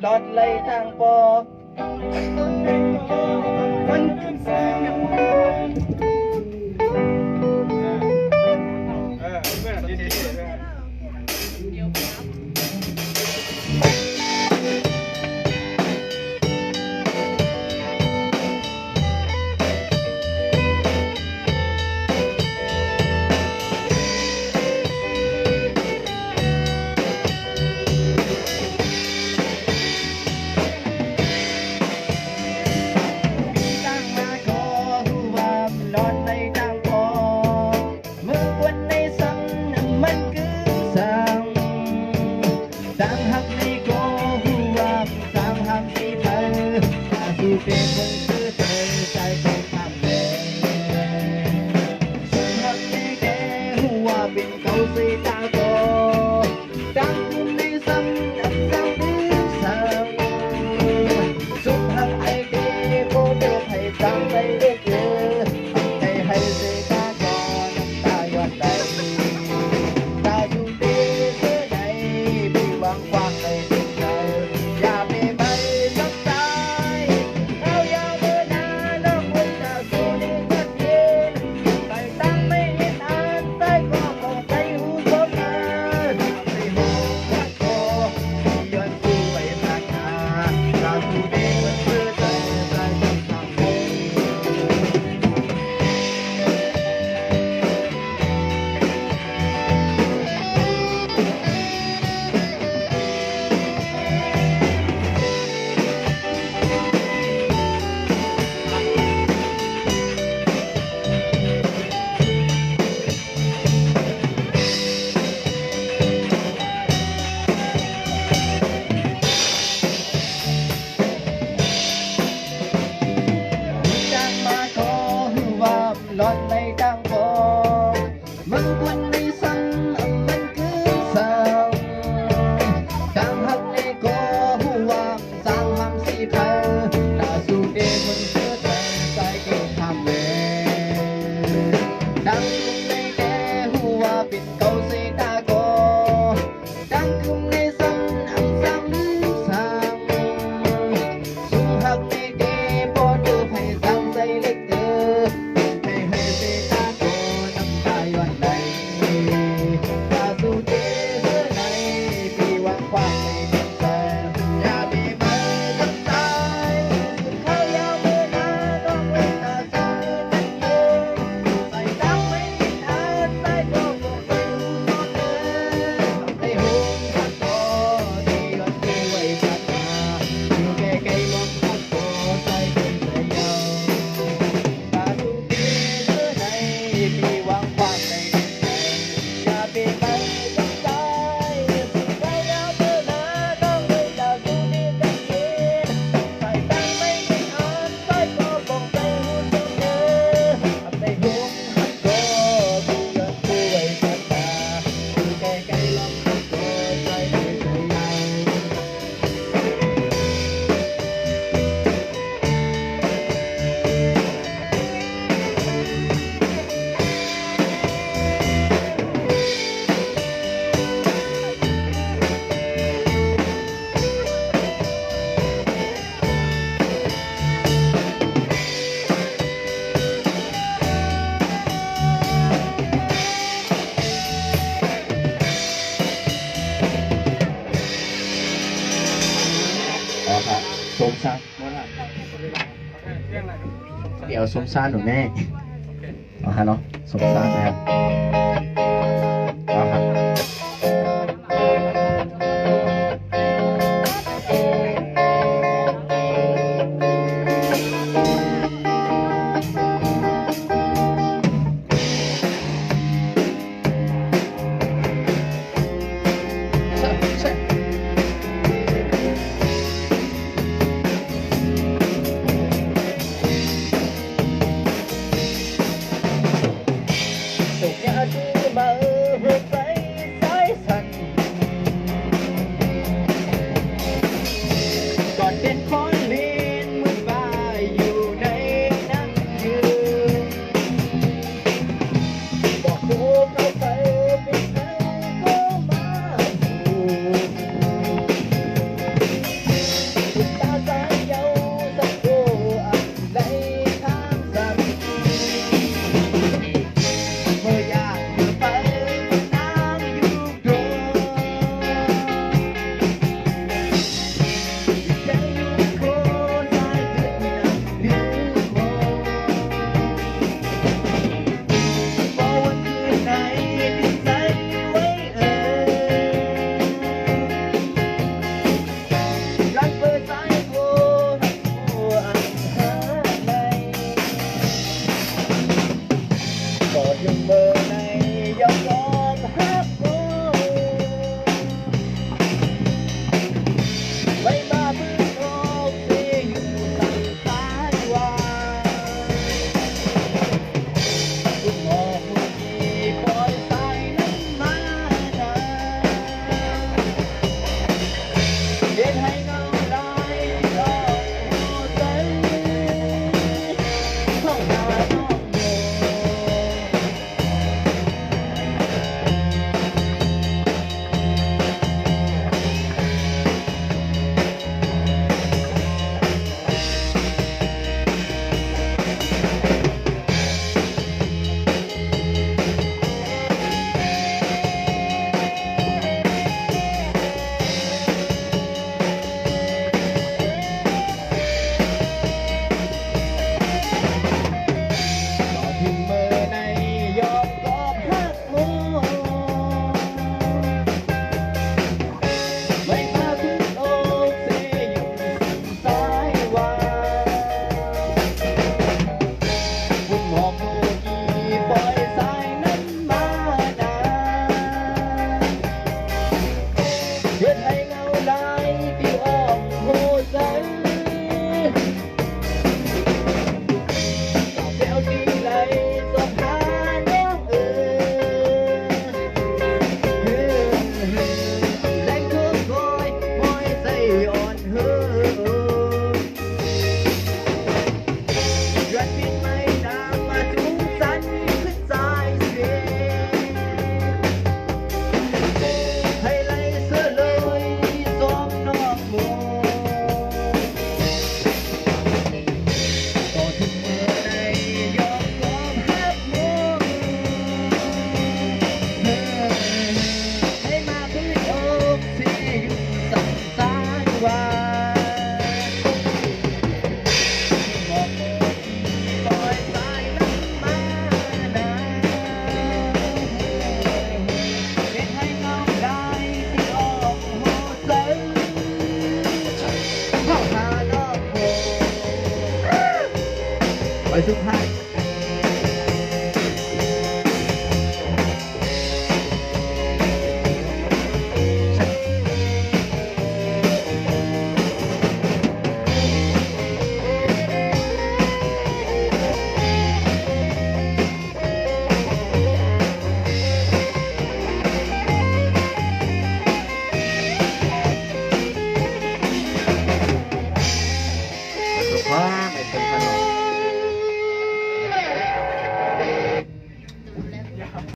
ลอดไหลทางปอมันคือแสงเป็นคนซื้อเธอใจเป็นทำเลยสุดหักในแกหัวเป็นเขาสีตาโตดังคุณในซ้ำอับซ้ำดื้อซ้ำสุดหักไอ้แกโบเดือดให้ซ้ำใจเด็กเยอะให้สีตาโตน้ำตาหยดไหลตาอยู่ดีเธอไหนพี่หวังกว้างเลยถึงเธออย่าไปไปลอดในดังโบมันควรในสังมันคือสาวดังหักในโกหัวสร้างหำสีเธอตาสูเดมันเชื่อใจใจเก่งทำเวดังคุมในแกหัวเป็นเขาสีตาโกดังคุมในสังสังลืมสังสูงหักในแกพอเดือให้สังใจเล็กเออสมซาเดี๋ยวสมซาหนูแม่เอาฮะเนาะสมซานะครับเอาฮะ ไปสุดท้าย